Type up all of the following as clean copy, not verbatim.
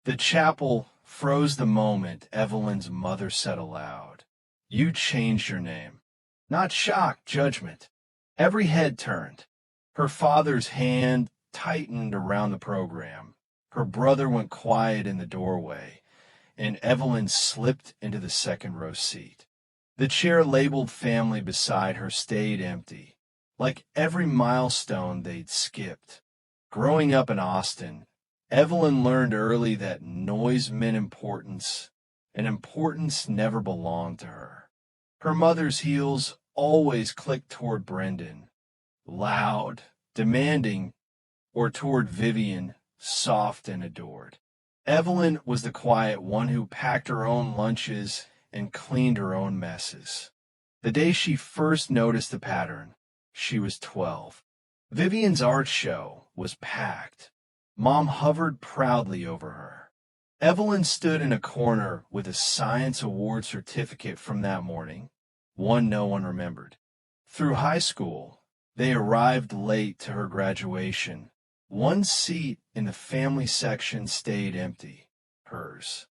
The chapel froze the moment Evelyn's mother said aloud, "You changed your name." Not shock, judgment. Every head turned. Her father's hand tightened around the program. Her brother went quiet in the doorway, and Evelyn slipped into the second row seat. The chair labeled family beside her stayed empty, like every milestone they'd skipped. Growing up in Austin, Evelyn learned early that noise meant importance, and importance never belonged to her. Her mother's heels always clicked toward Brendan, loud, demanding, or toward Vivian, soft and adored. Evelyn was the quiet one who packed her own lunches and cleaned her own messes. The day she first noticed the pattern, she was 12. Vivian's art show was packed. Mom hovered proudly over her. Evelyn stood in a corner with a science award certificate from that morning, one no one remembered. Through high school, they arrived late to her graduation. One seat in the family section stayed empty, hers.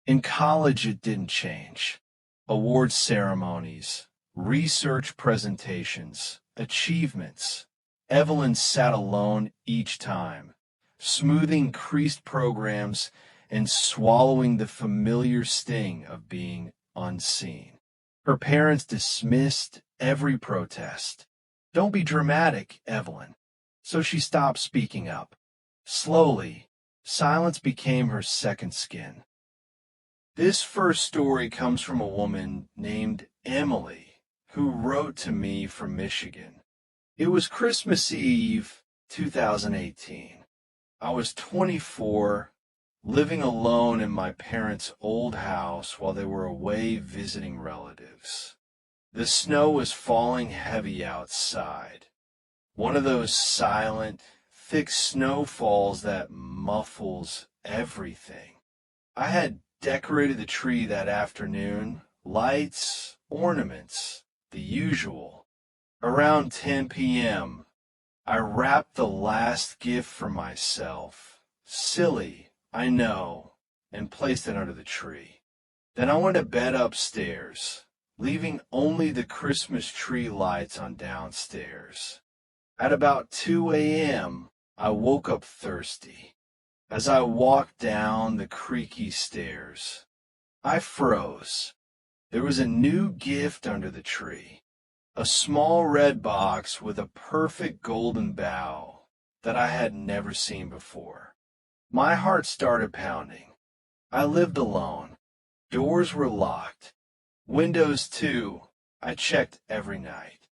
In college, it didn't change. Award ceremonies, research presentations, achievements. Evelyn sat alone each time, smoothing creased programs and swallowing the familiar sting of being unseen. Her parents dismissed every protest. "Don't be dramatic, Evelyn." So she stopped speaking up. Slowly, silence became her second skin. This first story comes from a woman named Emily, who wrote to me from Michigan. It was Christmas Eve, 2018. I was 24, living alone in my parents' old house while they were away visiting relatives. The snow was falling heavy outside. One of those silent, thick snowfalls that muffles everything. I had decorated the tree that afternoon, lights, ornaments, the usual. Around 10 p.m., I wrapped the last gift for myself. Silly, I know, and placed it under the tree. Then I went to bed upstairs, leaving only the Christmas tree lights on downstairs. At about 2 a.m., I woke up thirsty. As I walked down the creaky stairs, I froze. There was a new gift under the tree. A small red box with a perfect golden bow that I had never seen before. My heart started pounding. I lived alone. Doors were locked. Windows, too, I checked every night.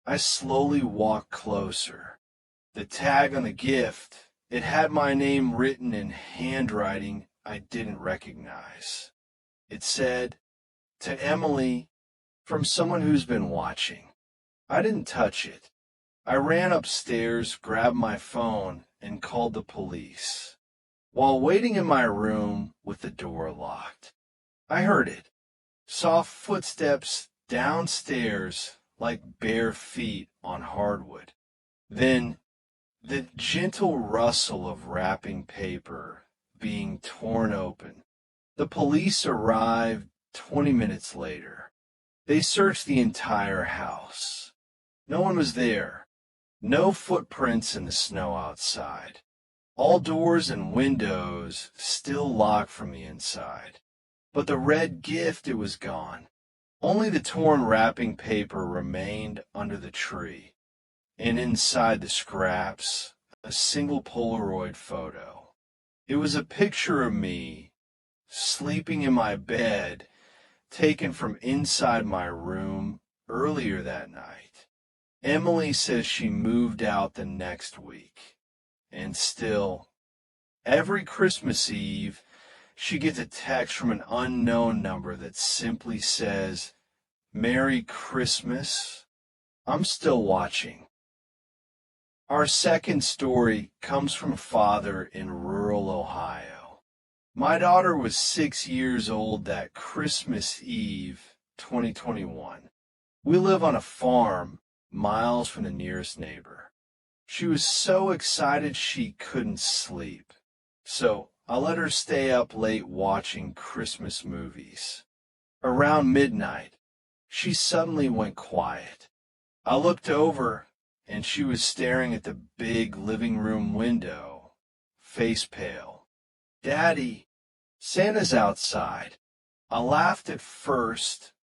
I slowly walked closer. The tag on the gift, it had my name written in handwriting I didn't recognize. It said, "To Emily, from someone who's been watching." I didn't touch it. I ran upstairs, grabbed my phone, and called the police. While waiting in my room with the door locked, I heard it. Soft footsteps downstairs like bare feet on hardwood. Then the gentle rustle of wrapping paper being torn open. The police arrived 20 minutes later. They searched the entire house. No one was there. No footprints in the snow outside. All doors and windows still locked from the inside. But the red gift, it was gone. Only the torn wrapping paper remained under the tree. And inside the scraps, a single Polaroid photo. It was a picture of me, sleeping in my bed, taken from inside my room earlier that night. Emily says she moved out the next week. And still, every Christmas Eve, she gets a text from an unknown number that simply says, "Merry Christmas. I'm still watching." Our second story comes from a father in rural Ohio. My daughter was 6 years old that Christmas Eve, 2021. We live on a farm miles from the nearest neighbor. She was so excited she couldn't sleep. So I let her stay up late watching Christmas movies. Around midnight, she suddenly went quiet. I looked over, and she was staring at the big living room window, face pale. "Daddy, Santa's outside." I laughed at first,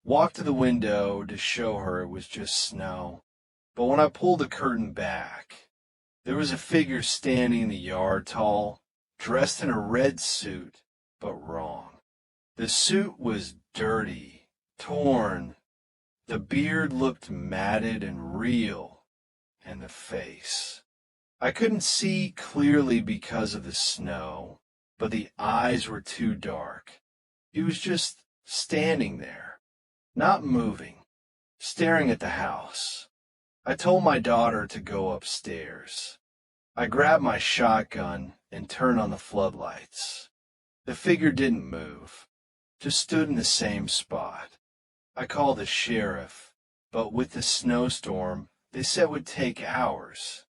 walked to the window to show her it was just snow. But when I pulled the curtain back, there was a figure standing in the yard tall, dressed in a red suit, but wrong. The suit was dirty, torn. The beard looked matted and real, and the face. I couldn't see clearly because of the snow, but the eyes were too dark. He was just standing there, not moving, staring at the house. I told my daughter to go upstairs. I grabbed my shotgun and turned on the floodlights. The figure didn't move, just stood in the same spot. I called the sheriff, but with the snowstorm, they said it would take hours.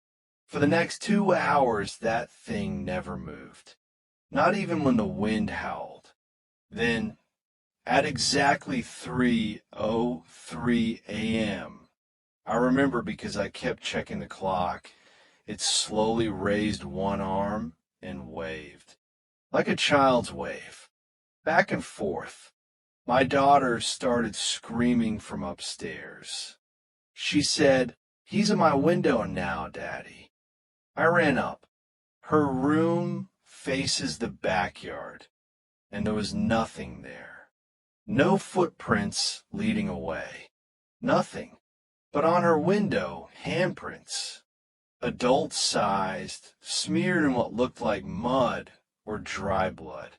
For the next 2 hours, that thing never moved, not even when the wind howled. Then, at exactly 3:03 a.m., I remember because I kept checking the clock, it slowly raised one arm and waved, like a child's wave, back and forth. My daughter started screaming from upstairs. She said, "He's in my window now, Daddy." I ran up. Her room faces the backyard, and there was nothing there. No footprints leading away. Nothing. But on her window, handprints. Adult-sized, smeared in what looked like mud or dry blood.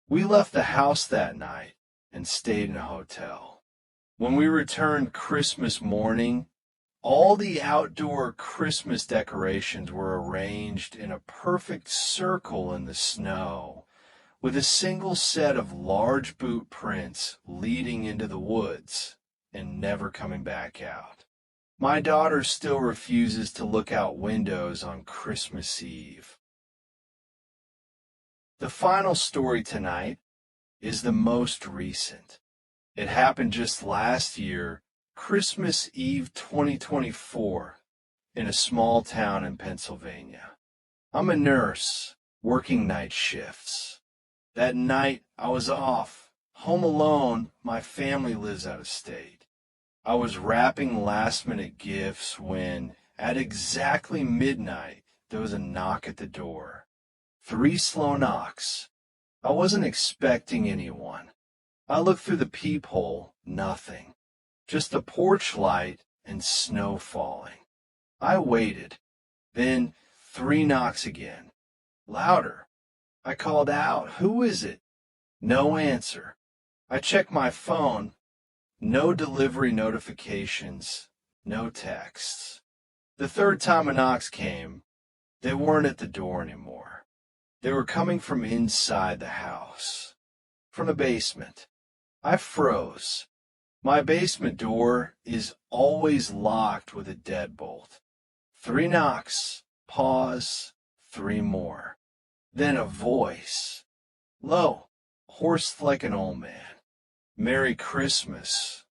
We left the house that night and stayed in a hotel. When we returned Christmas morning, all the outdoor Christmas decorations were arranged in a perfect circle in the snow, with a single set of large boot prints leading into the woods and never coming back out. My daughter still refuses to look out windows on Christmas Eve. The final story tonight is the most recent. It happened just last year, Christmas Eve 2024, in a small town in Pennsylvania. I'm a nurse, working night shifts. That night I was off, home alone. My family lives out of state. I was wrapping last-minute gifts when, at exactly midnight, there was a knock at the door. 3 slow knocks. I wasn't expecting anyone. I looked through the peephole, nothing. Just a porch light and snow falling. I waited. Then 3 knocks again. Louder. I called out, "Who is it?" No answer. I checked my phone. No delivery notifications. No texts. The 3rd time a knocks came, they weren't at the door anymore. They were coming from inside the house. From the basement. I froze. My basement door is always locked with a deadbolt. 3 knocks, pause, 3 more. Then a voice. Low, hoarse like an old man. "Merry Christmas.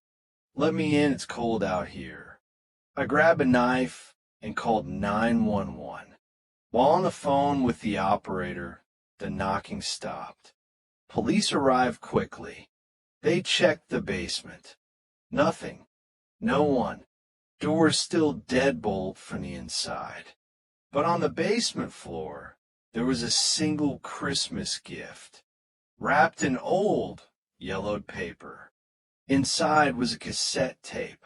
Let me in, it's cold out here." I grabbed a knife and called 911. While on the phone with the operator, the knocking stopped. Police arrived quickly. They checked the basement. Nothing. No one. Door still deadbolt from the inside. But on the basement floor, there was a single Christmas gift, wrapped in old, yellowed paper. Inside was a cassette tape.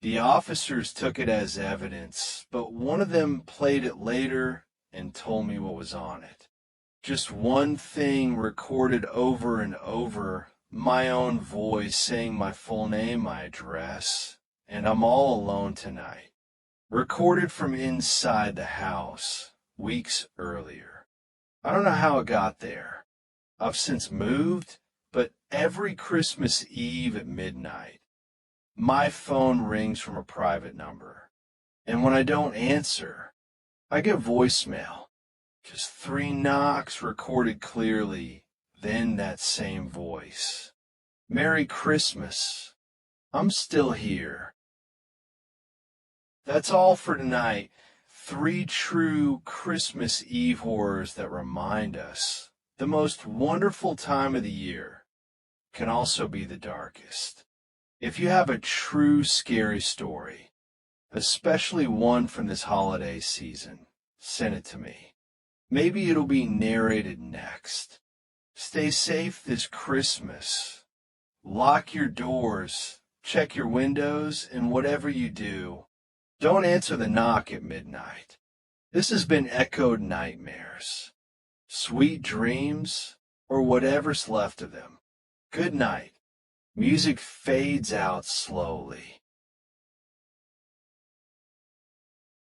The officers took it as evidence, but one of them played it later and told me what was on it. Just one thing recorded over and over, my own voice saying my full name, my address, and I'm all alone tonight. Recorded from inside the house, weeks earlier. I don't know how it got there. I've since moved, but every Christmas Eve at midnight, my phone rings from a private number. And when I don't answer, I get voicemail. Just 3 knocks recorded clearly, then that same voice. Merry Christmas. I'm still here. That's all for tonight. 3 true Christmas Eve horrors that remind us the most wonderful time of the year can also be the darkest. If you have a true scary story, especially one from this holiday season, send it to me. Maybe it'll be narrated next. Stay safe this Christmas. Lock your doors, check your windows, and whatever you do, don't answer the knock at midnight. This has been Echoed Nightmares. Sweet dreams, or whatever's left of them. Good night. Music fades out slowly.